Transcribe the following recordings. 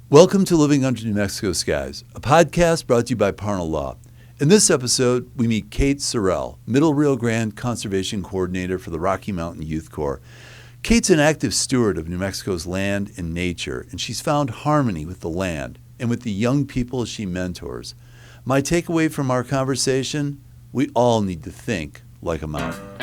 Welcome to Living Under New Mexico Skies, a podcast brought to you by Parnall Law. In this episode, we meet Kate Sorrell, Middle Rio Grande Conservation Coordinator for the Rocky Mountain Youth Corps. Kate's an active steward of New Mexico's land and nature, and she's found harmony with the land and with the young people she mentors. My takeaway from our conversation, we all need to think like a mountain.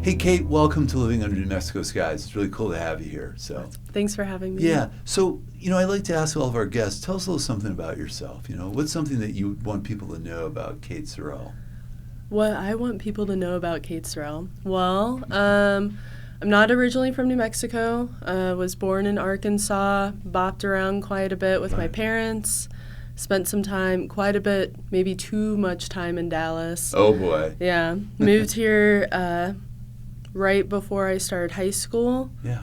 Hey, Kate, welcome to Living Under New Mexico Skies. It's really cool to have you here. Thanks for having me. Yeah. So, I'd like to ask all of our guests, tell us a little something about yourself. What's something that you want people to know about Kate Sorrell? What I want people to know about Kate Sorrell? Well, I'm not originally from New Mexico. Was born in Arkansas, bopped around quite a bit with my parents. Spent some time, quite a bit, maybe too much time in Dallas. Oh, boy. Yeah. Moved here right before I started high school. Yeah.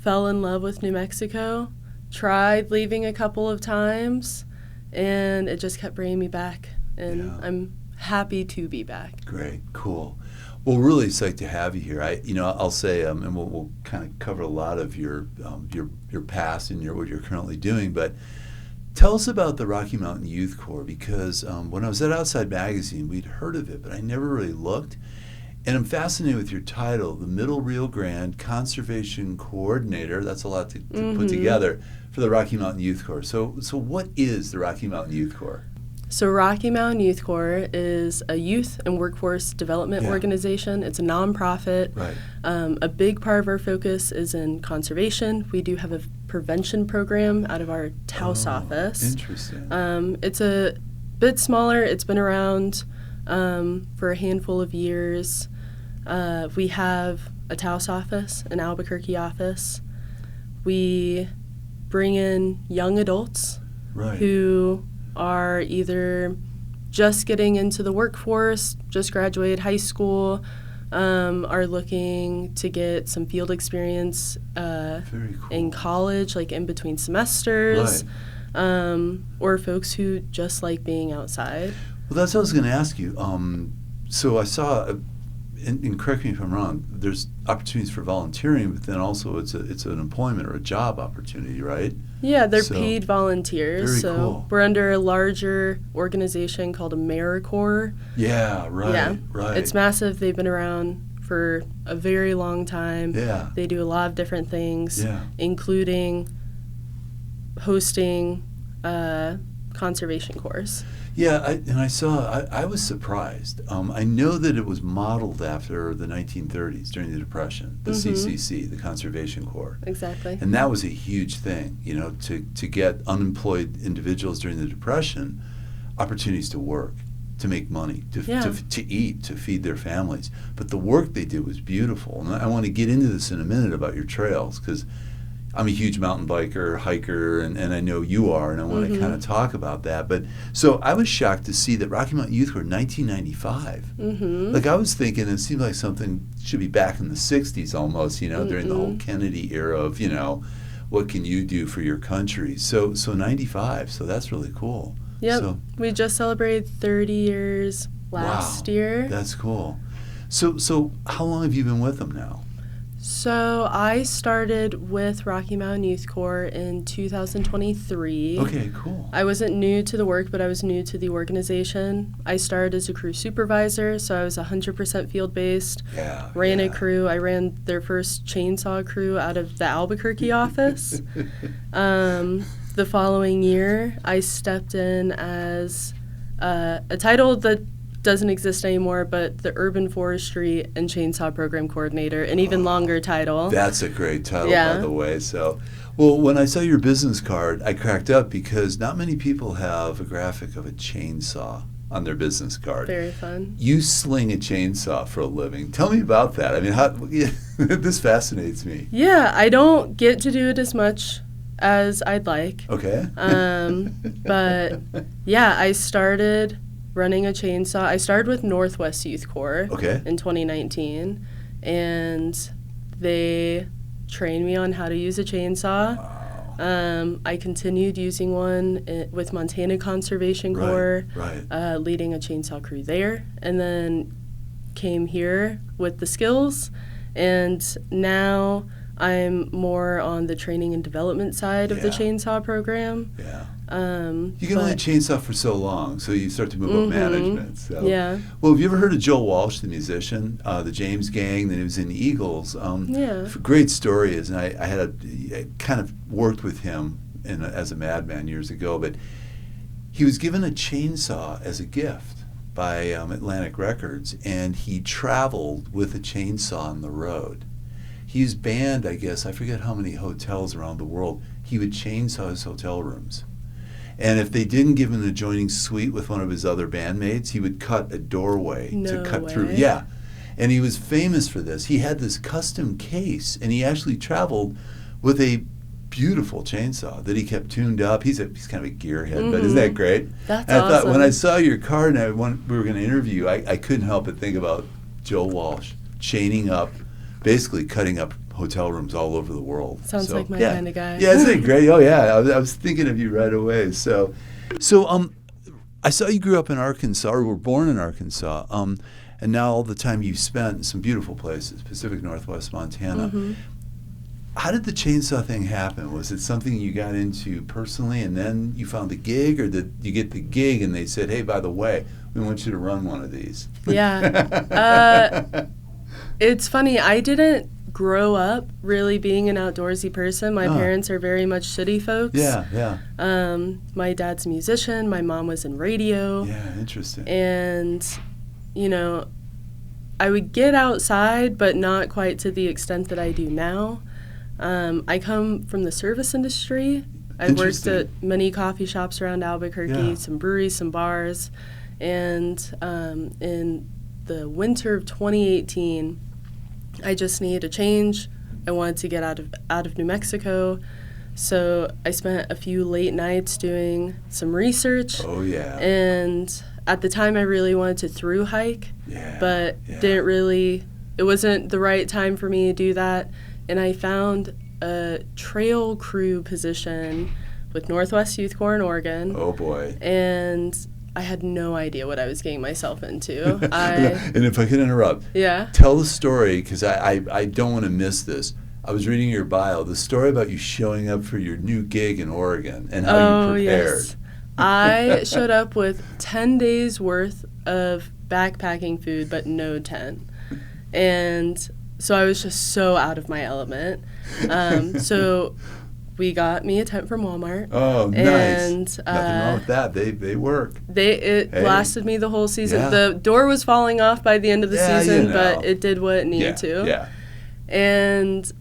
Fell in love with New Mexico. Tried leaving a couple of times, and it just kept bringing me back. And I'm happy to be back. Great. Cool. Well, really psyched to have you here. I'll say, and we'll kind of cover a lot of your past and what you're currently doing, but tell us about the Rocky Mountain Youth Corps, because when I was at Outside Magazine, we'd heard of it, but I never really looked. And I'm fascinated with your title, the Middle Rio Grande Conservation Coordinator. That's a lot to put together for the Rocky Mountain Youth Corps. So what is the Rocky Mountain Youth Corps? So Rocky Mountain Youth Corps is a youth and workforce development organization. It's a nonprofit. Right. A big part of our focus is in conservation. We do have a prevention program out of our Taos office. Interesting. It's a bit smaller. It's been around for a handful of years. We have a Taos office, an Albuquerque office. We bring in young adults who are either just getting into the workforce, just graduated high school, are looking to get some field experience Very cool. in college, like in between semesters, or folks who just like being outside. Well, that's what I was going to ask you. So I saw, and correct me if I'm wrong, there's opportunities for volunteering, but then also it's an employment or a job opportunity, right? Yeah, they're paid volunteers. Very cool. We're under a larger organization called AmeriCorps. Yeah, right. It's massive. They've been around for a very long time. Yeah. They do a lot of different things, including hosting conservation course. Yeah, I was surprised. I know that it was modeled after the 1930s during the Depression, the CCC, the Conservation Corps. Exactly. And that was a huge thing, to get unemployed individuals during the Depression opportunities to work, to make money, to eat, to feed their families. But the work they did was beautiful. And I want to get into this in a minute about your trails, because I'm a huge mountain biker, hiker, and I know you are, and I want to kind of talk about that. But so I was shocked to see that Rocky Mountain Youth Corps in 1995. Like, I was thinking it seemed like something should be back in the 60s almost, during the whole Kennedy era of, what can you do for your country? So 95, so that's really cool. Yep, So, we just celebrated 30 years last year. That's cool. So how long have you been with them now? So I started with Rocky Mountain Youth Corps in 2023. Okay, cool. I wasn't new to the work, but I was new to the organization. I started as a crew supervisor, so I was 100% field-based. Ran a crew. I ran their first chainsaw crew out of the Albuquerque office. The following year, I stepped in as a title that doesn't exist anymore, but the Urban Forestry and Chainsaw Program Coordinator, an even longer title. That's a great title, by the way. So, well, when I saw your business card, I cracked up because not many people have a graphic of a chainsaw on their business card. Very fun. You sling a chainsaw for a living. Tell me about that. I mean, this fascinates me. Yeah, I don't get to do it as much as I'd like. Okay. But yeah, I started running a chainsaw. I started with Northwest Youth Corps in 2019, and they trained me on how to use a chainsaw. Wow. I continued using one with Montana Conservation Corps, leading a chainsaw crew there, and then came here with the skills, and now I'm more on the training and development side of the chainsaw program. Yeah. You can only chainsaw for so long, so you start to move up management. So. Yeah. Well, have you ever heard of Joe Walsh, the musician, the James Gang? Then he was in the Eagles. Great story is, and I kind of worked with him as a madman years ago, but he was given a chainsaw as a gift by Atlantic Records, and he traveled with a chainsaw on the road. He was banned, I guess, I forget how many hotels around the world. He would chainsaw his hotel rooms. And if they didn't give him an adjoining suite with one of his other bandmates, he would cut a doorway to cut through. Yeah. And he was famous for this. He had this custom case, and he actually traveled with a beautiful chainsaw that he kept tuned up. He's kind of a gearhead, but isn't that great? That's and I awesome. thought when I saw your card and we were going to interview you, I couldn't help but think about Joe Walsh chaining up, basically cutting up hotel rooms all over the world. Sounds like my kind of guy. Yeah, isn't it great? Oh, yeah. I was thinking of you right away. So I saw you grew up in Arkansas, or were born in Arkansas, and now all the time you've spent in some beautiful places, Pacific Northwest Montana. How did the chainsaw thing happen? Was it something you got into personally, and then you found the gig, or did you get the gig and they said, hey, by the way, we want you to run one of these? Yeah. It's funny. I didn't grow up really being an outdoorsy person. My parents are very much city folks. Yeah. My dad's a musician. My mom was in radio. Yeah, interesting. And, I would get outside, but not quite to the extent that I do now. I come from the service industry. I worked at many coffee shops around Albuquerque, some breweries, some bars. And in the winter of 2018, I just needed a change. I wanted to get out of New Mexico. So I spent a few late nights doing some research. Oh, yeah. And at the time, I really wanted to thru hike, but it wasn't the right time for me to do that. And I found a trail crew position with Northwest Youth Corps in Oregon. Oh, boy. And I had no idea what I was getting myself into. And if I could interrupt, tell the story, because I don't want to miss this. I was reading your bio, the story about you showing up for your new gig in Oregon and how you prepared. Yes. I showed up with 10 days worth of backpacking food, but no tent. And so I was just so out of my element. So we got me a tent from Walmart. Oh, nice. And nothing wrong with that. They work. It lasted me the whole season. The door was falling off by the end of the season, but it did what it needed to. Yeah. And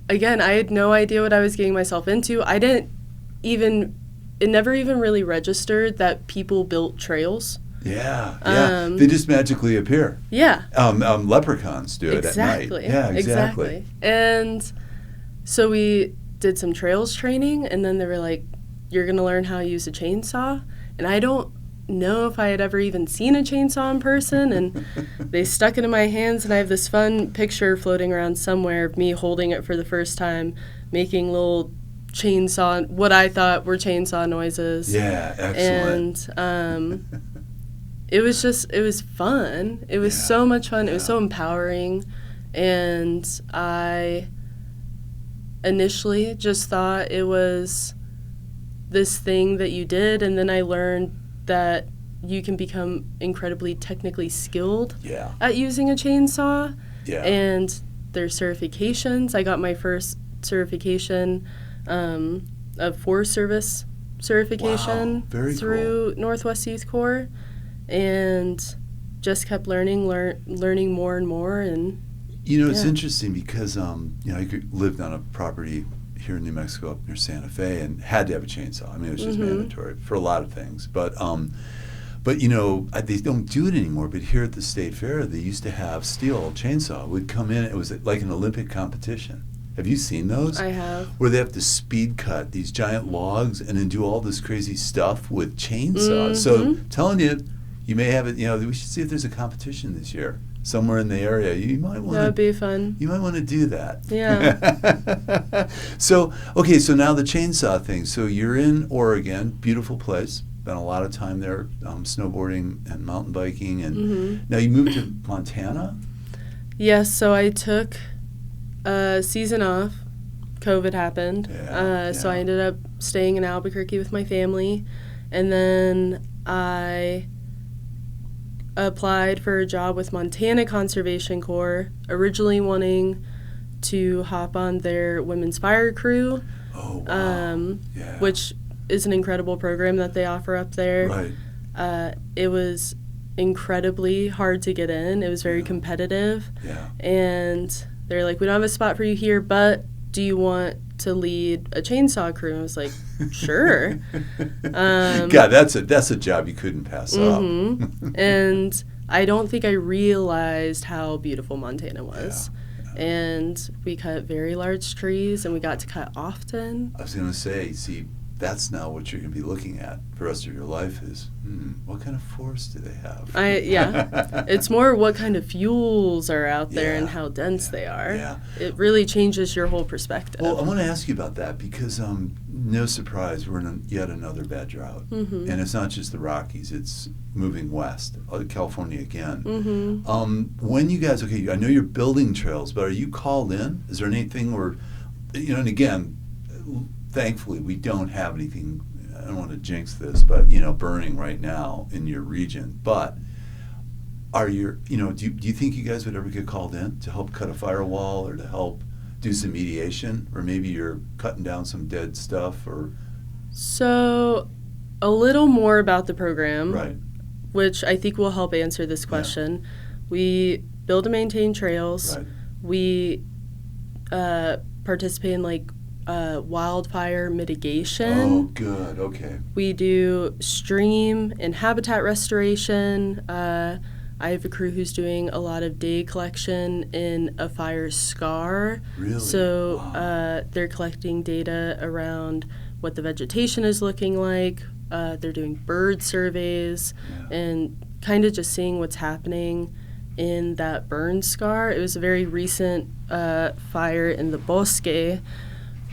again, I had no idea what I was getting myself into. It never even really registered that people built trails. Yeah. They just magically appear. Yeah. Leprechauns do it at night. Yeah, exactly. And so we did some trails training, and then they were like, you're going to learn how to use a chainsaw. And I don't know if I had ever even seen a chainsaw in person, and they stuck it in my hands, and I have this fun picture floating around somewhere of me holding it for the first time, making little chainsaw, what I thought were chainsaw noises. Yeah, excellent. And it was fun. It was so much fun. It was so empowering. And I initially just thought it was this thing that you did, and then I learned that you can become incredibly technically skilled at using a chainsaw. Yeah. And there's certifications. I got my first certification, a Forest Service certification through Northwest Youth Corps, and just kept learning more and more. And it's interesting because I lived on a property here in New Mexico up near Santa Fe and had to have a chainsaw. I mean, it was just mandatory for a lot of things. But they don't do it anymore. But here at the State Fair, they used to have steel chainsaw would come in. It was like an Olympic competition. Have you seen those? I have. Where they have to speed cut these giant logs and then do all this crazy stuff with chainsaws. So telling you may have it. We should see if there's a competition this year. somewhere in the area, you might want That would be fun. You might want to do that. Yeah. So now the chainsaw thing. So you're in Oregon, beautiful place. Spent a lot of time there, snowboarding and mountain biking, and now you moved to Montana. Yes. So I took a season off. COVID happened. So I ended up staying in Albuquerque with my family, and then I applied for a job with Montana Conservation Corps, originally wanting to hop on their women's fire crew, which is an incredible program that they offer up there. Right. It was incredibly hard to get in. It was very competitive. Yeah. And they're like, we don't have a spot for you here, but do you want to lead a chainsaw crew? And I was like, sure. God, that's a job you couldn't pass up. And I don't think I realized how beautiful Montana was. And we cut very large trees, and we got to cut often. I was going to say, see, that's now what you're going to be looking at for the rest of your life is, what kind of forest do they have? It's more what kind of fuels are out there and how dense they are. Yeah. It really changes your whole perspective. Well, I want to ask you about that because, no surprise, we're in yet another bad drought. And it's not just the Rockies, it's moving west, California again. When you guys, I know you're building trails, but are you called in? Is there anything where, and again, thankfully, we don't have anything, I don't want to jinx this, but, burning right now in your region. But do you think you guys would ever get called in to help cut a firewall or to help do some mediation? Or maybe you're cutting down some dead stuff or? So, a little more about the program, right, which I think will help answer this question. Yeah. We build and maintain trails. Right. We participate in wildfire mitigation. Oh, good. Okay. We do stream and habitat restoration. I have a crew who's doing a lot of data collection in a fire scar. Really? So wow. They're collecting data around what the vegetation is looking like. They're doing bird surveys and kind of just seeing what's happening in that burn scar. It was a very recent fire in the Bosque.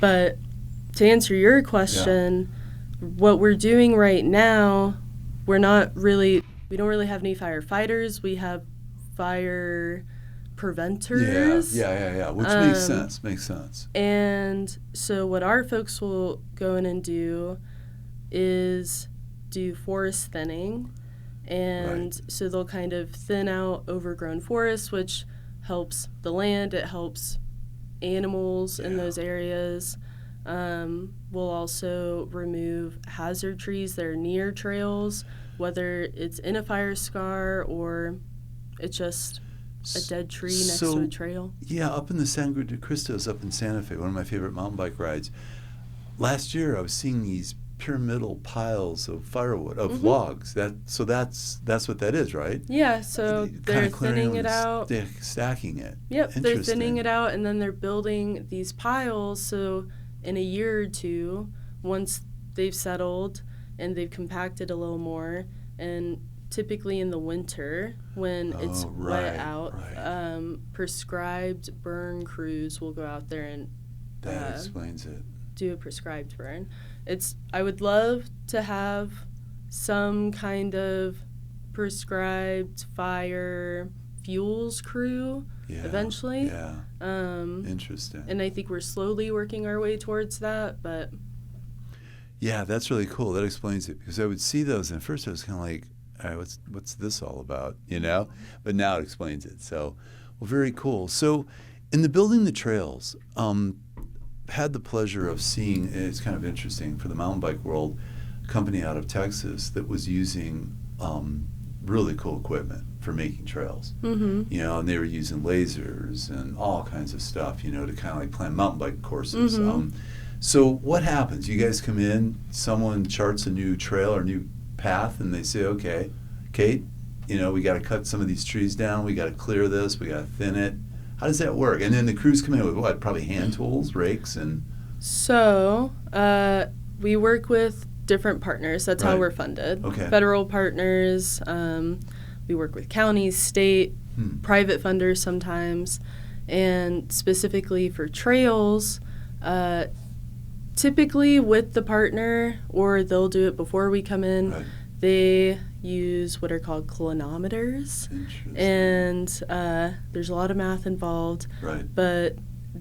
But to answer your question, what we're doing right now, we don't really have any firefighters. We have fire preventers. Yeah. Which makes sense. And so what our folks will go in and do is do forest thinning. And so they'll kind of thin out overgrown forests, which helps the land. It helps animals in those areas. We'll also remove hazard trees that are near trails, whether it's in a fire scar or it's just a dead tree next to a trail. Yeah, up in the Sangre de Cristos, up in Santa Fe, one of my favorite mountain bike rides. Last year I was seeing these pyramidal piles of firewood, of logs. That's what that is, right? Yeah, so they're thinning it out. They're stacking it. Yep, they're thinning it out, and then they're building these piles, so in a year or two, once they've settled and they've compacted a little more, and typically in the winter when it's wet out, prescribed burn crews will go out there and that explains it. Do a prescribed burn. I would love to have some kind of prescribed fire fuels crew eventually. Yeah. Interesting. And I think we're slowly working our way towards that, but yeah, that's really cool. That explains it, because I would see those and at first I was kind of like, all right, what's this all about, But now it explains it. So, well, very cool. So, in the building the trails, had the pleasure of seeing, it's kind of interesting for the mountain bike world, a company out of Texas that was using really cool equipment for making trails. And they were using lasers and all kinds of stuff, to kind of plan mountain bike courses. So what happens? You guys come in, someone charts a new trail or new path, and they say, okay, Kate, we got to cut some of these trees down, we got to clear this, we got to thin it. How does that work? And then the crews come in with what? Probably hand tools, rakes, and... So, we work with different partners. That's how we're funded. Okay. Federal partners. We work with counties, state, private funders sometimes. And specifically for trails, typically with the partner, or they'll do it before we come in, Right. they use what are called kilometers. And there's a lot of math involved. Right. But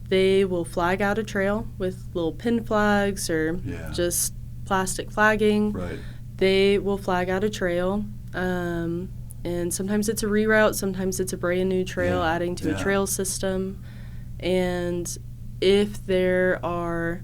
they will flag out a trail with little pin flags or just plastic flagging. Right. They will flag out a trail. And sometimes it's a reroute, sometimes it's a brand new trail adding to a trail system. And if there are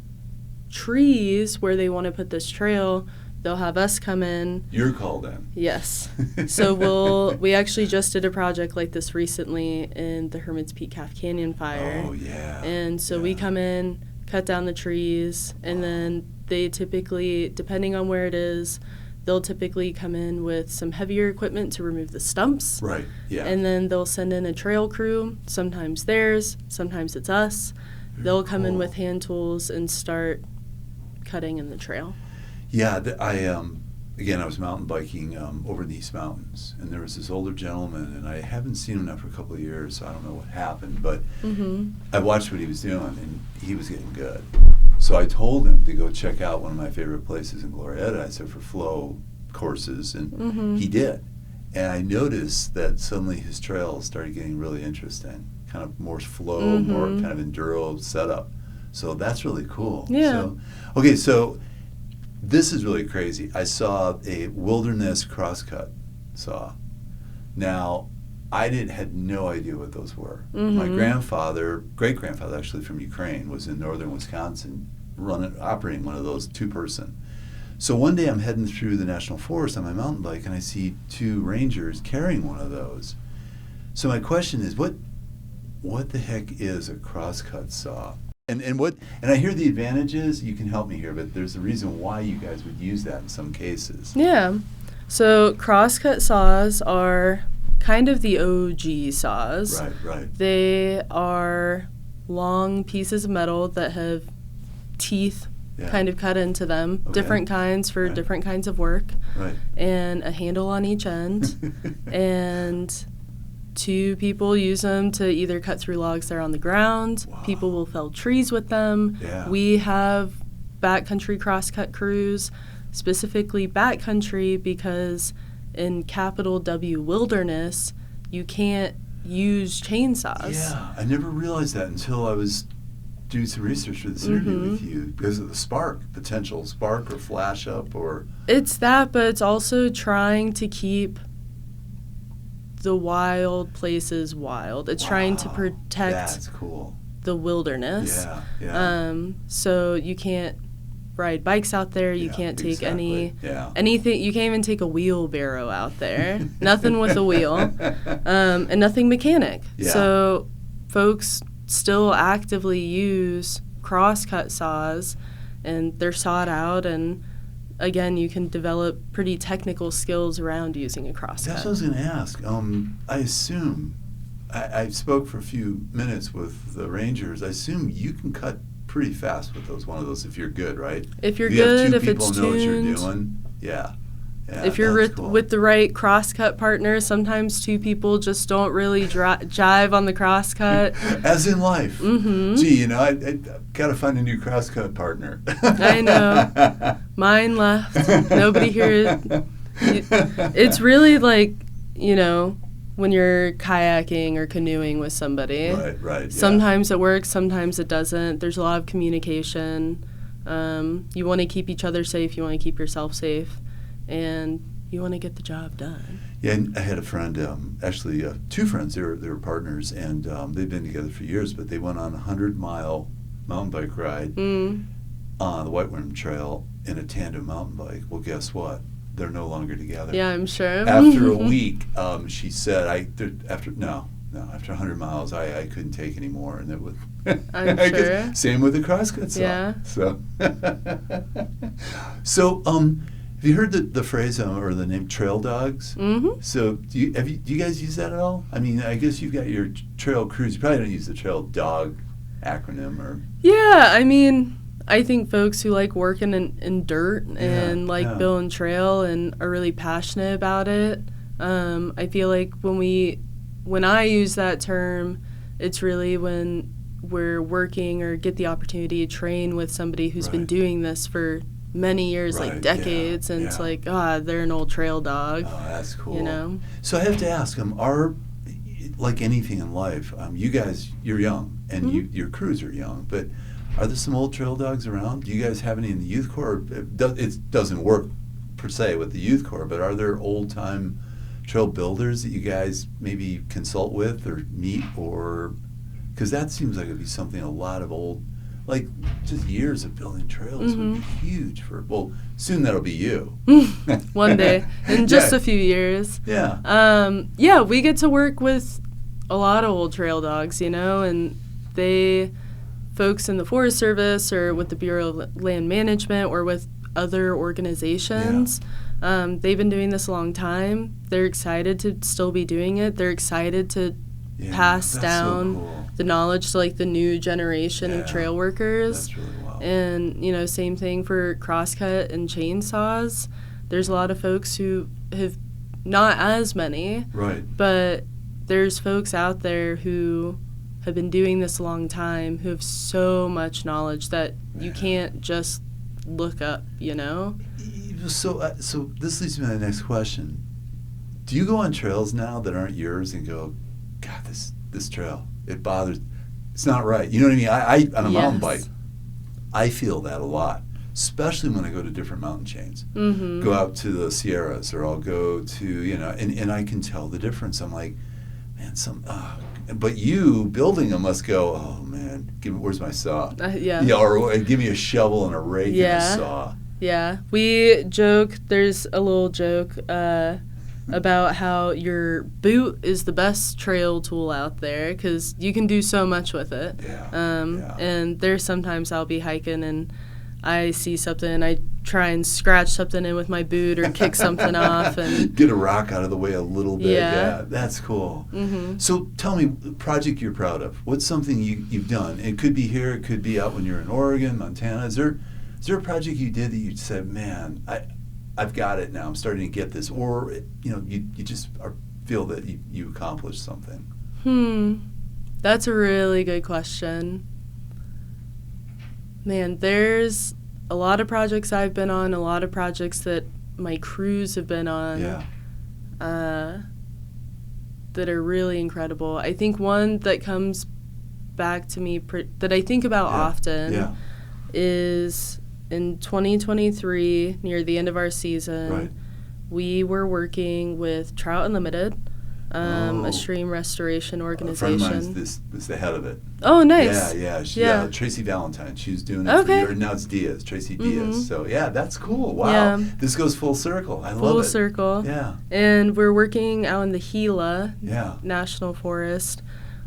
trees where they want to put this trail, they'll have us come in. You're called in. Yes. So we actually just did a project like this recently in the Hermit's Peak Calf Canyon fire. Oh, yeah. And so we come in, cut down the trees, and then they typically, depending on where it is, they'll typically come in with some heavier equipment to remove the stumps. Right, yeah. And then they'll send in a trail crew, sometimes theirs, sometimes it's us. They'll come in with hand tools and start cutting in the trail. Yeah, I was mountain biking over in the East Mountains, and there was this older gentleman, and I haven't seen him now for a couple of years, so I don't know what happened, but I watched what he was doing, and he was getting good. So I told him to go check out one of my favorite places in Glorieta. I said for flow courses, and he did. And I noticed that suddenly his trails started getting really interesting, kind of more flow, more kind of enduro setup. So that's really cool. Yeah. So this is really crazy. I saw a wilderness crosscut saw. Now, I had no idea what those were. My great-grandfather actually from Ukraine, was in northern Wisconsin operating one of those two-person. So one day I'm heading through the National Forest on my mountain bike, and I see two rangers carrying one of those. So my question is, what the heck is a crosscut saw? And I hear the advantages. You can help me here, but there's a reason why you guys would use that in some cases. Yeah. So crosscut saws are kind of the OG saws. Right. They are long pieces of metal that have teeth kind of cut into them, different kinds for different kinds of work, and a handle on each end. And two people use them to either cut through logs that are on the ground. People will fell trees with them. We have backcountry crosscut crews, specifically backcountry because in capital W wilderness, you can't use chainsaws. Yeah, I never realized that until I was doing some research for this interview with you, because of the potential spark or flash up or... It's that, but it's also trying to keep the wild places wild. It's trying to protect the wilderness. So you can't ride bikes out there. You can't take anything. You can't even take a wheelbarrow out there. Nothing with a wheel, and nothing mechanic. So folks still actively use crosscut saws, and they're sawed out, and again, you can develop pretty technical skills around using a crosscut. That's what I was going to ask. I assume, I spoke for a few minutes with the rangers. I assume you can cut pretty fast with one of those if you're good, right? If you're good, if If it's tuned. know what you're doing, if you're with the right crosscut partner, sometimes two people just don't really jive on the crosscut. As in life. Gee, I got to find a new crosscut partner. I know. Mine left. Nobody here. It's really like, when you're kayaking or canoeing with somebody. Right. Sometimes it works, sometimes it doesn't. There's a lot of communication. You want to keep each other safe. You want to keep yourself safe. And you want to get the job done. Yeah, and I had a friend, actually two friends, they were partners, and they've been together for years, but they went on a 100-mile mountain bike ride on the White Worm Trail in a tandem mountain bike. Well, guess what? They're no longer together. Yeah, I'm sure. After a week, she said, after 100 miles, I couldn't take any more, and it was... I'm sure. Same with the crosscut saw. Yeah. So, have you heard the phrase or the name trail dogs? So do you guys use that at all? I mean, I guess you've got your trail crews. You probably don't use the trail dog acronym or... Yeah, I mean, I think folks who like working in dirt and building trail and are really passionate about it, I feel like when when I use that term, it's really when we're working or get the opportunity to train with somebody who's been doing this for many years, like decades, and it's like, they're an old trail dog. Oh, that's cool. You know? So I have to ask, like anything in life, you guys, you're young, and your crews are young, but are there some old trail dogs around? Do you guys have any in the youth corps? It doesn't work per se with the youth corps, but are there old-time trail builders that you guys maybe consult with or meet, or because that seems like it'd be something a lot of old, like just years of building trails would be huge for. Well, soon that'll be you. One day, in just a few years. Yeah. We get to work with a lot of old trail dogs, you know, and folks in the Forest Service or with the Bureau of Land Management or with other organizations. They've been doing this a long time. They're excited to still be doing it. They're excited to pass down the knowledge to like the new generation of trail workers. That's really wild. And, you know, same thing for crosscut and chainsaws. There's a lot of folks who have not as many, but there's folks out there who have been doing this a long time who have so much knowledge that you can't just look up, you know? So this leads me to the next question. Do you go on trails now that aren't yours and go, God, this trail, it bothers, it's not right. You know what I mean? On a mountain bike, I feel that a lot, especially when I go to different mountain chains. Go out to the Sierras, or I'll go to, you know, and I can tell the difference. I'm like, man, but you building them must go, oh man, where's my saw? Or give me a shovel and a rake and a saw. Yeah, we joke, there's a little joke about how your boot is the best trail tool out there because you can do so much with it. And there's sometimes I'll be hiking and I see something and I try and scratch something in with my boot or kick something off. And get a rock out of the way a little bit. Yeah, that's cool. So tell me, a project you're proud of. What's something you've done? It could be here, it could be out when you're in Oregon, Montana. Is there a project you did that you said, man, I've got it now, I'm starting to get this, or you know, you just feel that you accomplished something? That's a really good question. Man, there's a lot of projects I've been on, a lot of projects that my crews have been on that are really incredible. I think one that comes back to me that I think about often is in 2023, near the end of our season, we were working with Trout Unlimited, a stream restoration organization. A friend of mine was the head of it. Oh, nice. Yeah. Tracy Valentine. She was doing it for years. Now it's Diaz, Tracy Diaz. So, that's cool. Wow. Yeah. This goes full circle. I love it. Full circle. Yeah. And we're working out in the Gila National Forest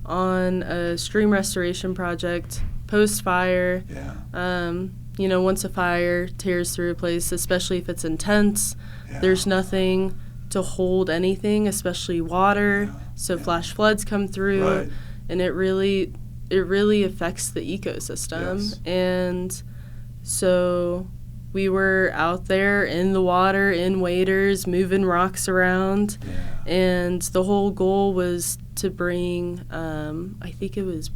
on a stream restoration project post-fire. You know, once a fire tears through a place, especially if it's intense, there's nothing to hold anything, especially water. So flash floods come through, and it really affects the ecosystem. And so we were out there in the water, in waders, moving rocks around, and the whole goal was to bring, I think it was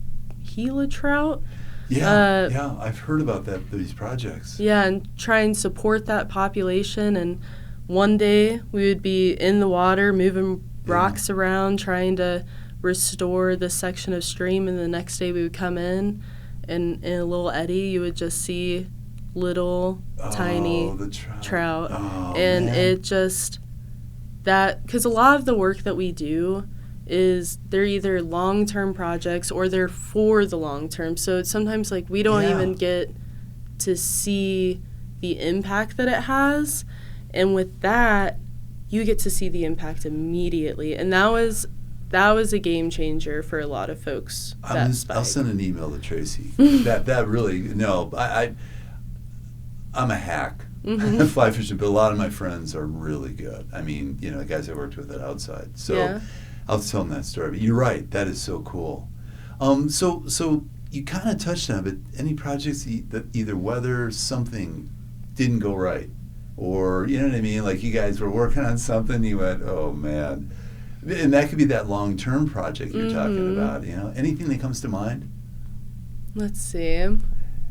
Gila trout. I've heard about these projects. And try and support that population. And one day we would be in the water, moving rocks around, trying to restore this section of stream. And the next day we would come in, and in a little eddy, you would just see little tiny trout. And it just, because a lot of the work that we do is they're either long-term projects or they're for the long term. So it's sometimes like we don't even get to see the impact that it has. And with that, you get to see the impact immediately. And that was a game changer for a lot of folks. I'll send an email to Tracy. that really, I'm a hack. Fly fishing, but a lot of my friends are really good. I mean, you know, the guys I worked with at Outside. So I'll tell them that story. But you're right. That is so cool. So you kind of touched on it, but any projects that either whether something didn't go right, or, you know what I mean? Like you guys were working on something, you went, oh man, And that could be that long-term project you're talking about, Anything that comes to mind? Let's see. And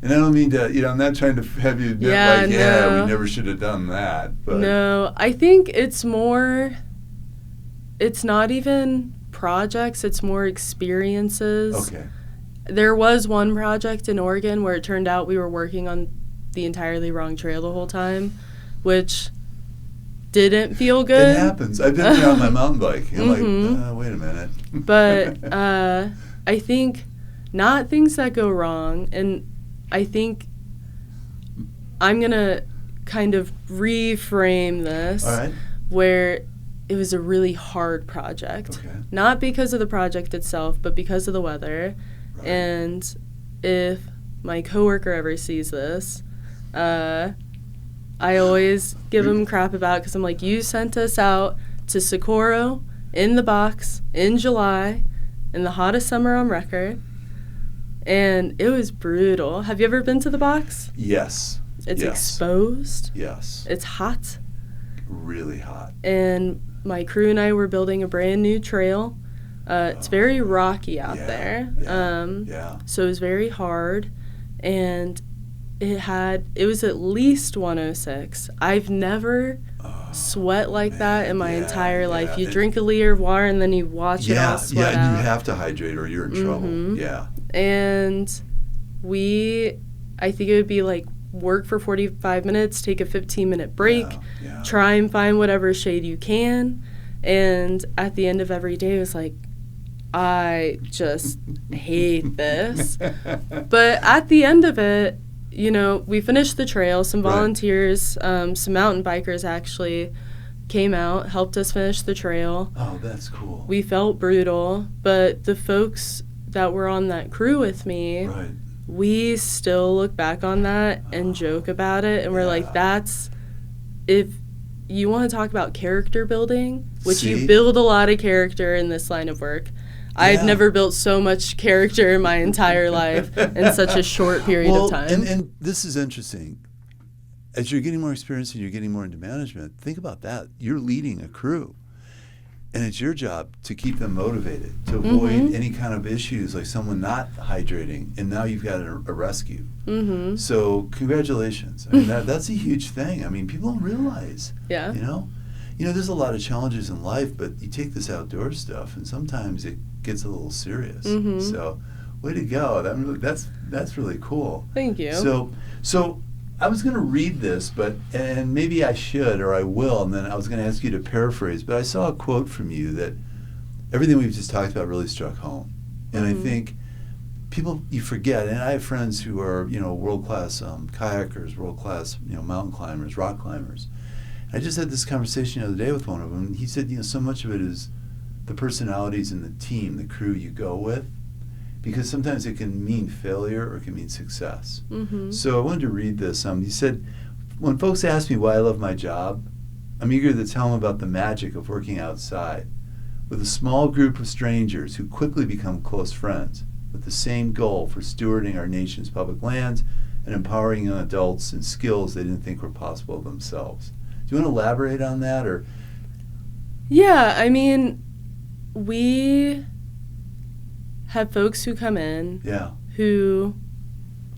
I don't mean to, I'm not trying to have you admit, we never should have done that. But. No, I think it's not even projects, it's more experiences. Okay. There was one project in Oregon where it turned out we were working on the entirely wrong trail the whole time, which didn't feel good. It happens. I've been there on my mountain bike. I'm like, wait a minute. But I think not things that go wrong, and I think I'm going to kind of reframe this. All right. Where it was a really hard project. Okay. Not because of the project itself, but because of the weather. Right. And if my coworker ever sees this, I always give him crap about it because I'm like, you sent us out to Socorro in the box in July in the hottest summer on record. And it was brutal. Have you ever been to the box? Yes. It's exposed. Yes. It's hot. Really hot. And my crew and I were building a brand new trail. It's very rocky out there. So it was very hard. And it was at least 106. I've never sweat like that in my entire life. You drink a liter of water and then you watch it all sweat out. Yeah, and you have to hydrate or you're in trouble. Yeah. And I think it would be like work for 45 minutes, take a 15-minute break, try and find whatever shade you can. And at the end of every day, it was like, I just hate this. But at the end of it, we finished the trail. Some volunteers, some mountain bikers actually came out, helped us finish the trail. Oh, that's cool. We felt brutal, but the folks that were on that crew with me, we still look back on that and joke about it. And we're like, if you want to talk about character building, which you build a lot of character in this line of work. I've never built so much character in my entire life in such a short period of time. And this is interesting. As you're getting more experience and you're getting more into management, think about that. You're leading a crew. And it's your job to keep them motivated, to avoid any kind of issues like someone not hydrating, and now you've got a rescue. So congratulations. I mean, that's a huge thing. I mean, people don't realize. Yeah. There's a lot of challenges in life, but you take this outdoor stuff, and sometimes it gets a little serious. So, way to go! That's really cool. Thank you. So I was going to read this, and maybe I should or I will, and then I was going to ask you to paraphrase. But I saw a quote from you that everything we've just talked about really struck home, and I think you forget. And I have friends who are world-class kayakers, world-class mountain climbers, rock climbers. I just had this conversation the other day with one of them, and he said, so much of it is the personalities in the team, the crew you go with, because sometimes it can mean failure or it can mean success. So I wanted to read this. He said, when folks ask me why I love my job, I'm eager to tell them about the magic of working outside with a small group of strangers who quickly become close friends with the same goal for stewarding our nation's public lands and empowering young adults in skills they didn't think were possible themselves. Do you want to elaborate on that? Or? Yeah, I mean, we have folks who come in who,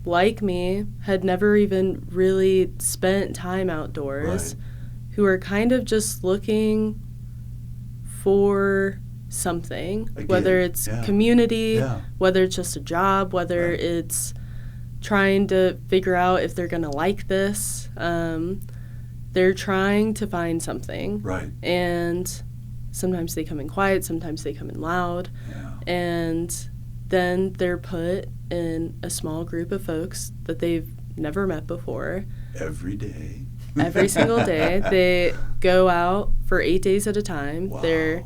like me, had never even really spent time outdoors, who are kind of just looking for something, whether it's community, whether it's just a job, whether it's trying to figure out if they're going to like this. They're trying to find something. And sometimes they come in quiet, sometimes they come in loud. And then they're put in a small group of folks that they've never met before. Every day. Every single day. They go out for 8 days at a time. They're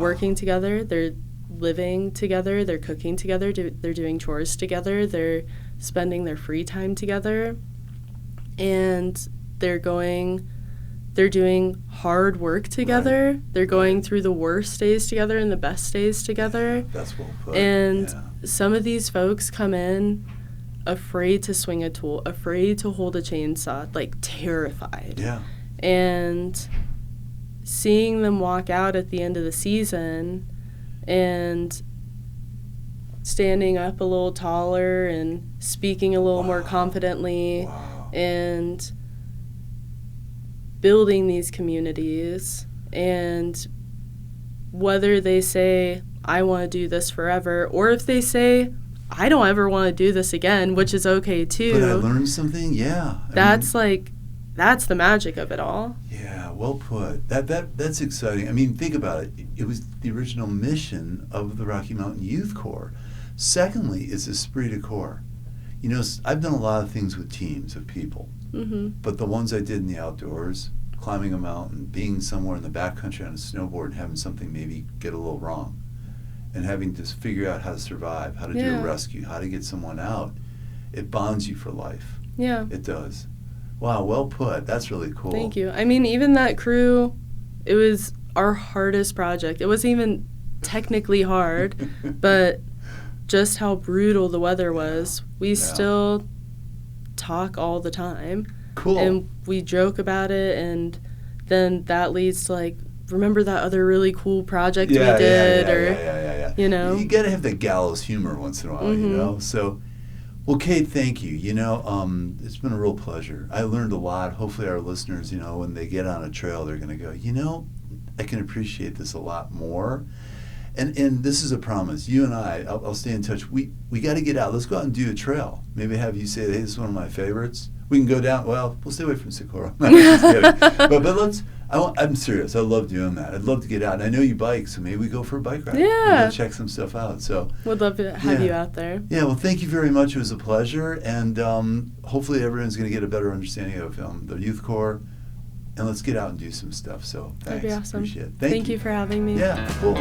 working together. They're living together. They're cooking together. They're doing chores together. They're spending their free time together. And they're doing hard work together. They're going through the worst days together and the best days together. That's well put. And some of these folks come in afraid to swing a tool, afraid to hold a chainsaw, like terrified. And seeing them walk out at the end of the season and standing up a little taller and speaking a little more confidently and building these communities, and whether they say, I want to do this forever, or if they say, I don't ever want to do this again, which is okay too. But I learned something, yeah. That's the magic of it all. Yeah, well put. That's exciting. I mean, think about it. It was the original mission of the Rocky Mountain Youth Corps. Secondly, it's esprit de corps. You know, I've done a lot of things with teams of people, but the ones I did in the outdoors, climbing a mountain, being somewhere in the backcountry on a snowboard and having something maybe get a little wrong, and having to figure out how to survive, how to do a rescue, how to get someone out, it bonds you for life. Yeah. It does. Wow, well put. That's really cool. Thank you. I mean, even that crew, it was our hardest project. It wasn't even technically hard, but just how brutal the weather was, we still talk all the time. Cool. And we joke about it, and then that leads to, like, remember that other really cool project we did? You know? You got to have that gallows humor once in a while, you know? So, well, Kate, thank you. You know, it's been a real pleasure. I learned a lot. Hopefully our listeners, you know, when they get on a trail, they're going to go, you know, I can appreciate this a lot more. And this is a promise. You and I'll stay in touch. We got to get out. Let's go out and do a trail. Maybe have you say, hey, this is one of my favorites. We can go down. Well, we'll stay away from Socorro. No, just kidding. But let's. I'm serious. I love doing that. I'd love to get out. And I know you bike, so maybe we go for a bike ride. Yeah. Check some stuff out. So. Would love to have you out there. Yeah. Well, thank you very much. It was a pleasure, and hopefully everyone's going to get a better understanding of the Youth Corps. And let's get out and do some stuff. So thanks. That'd be awesome. Appreciate it. Thank you for having me. Yeah. Cool.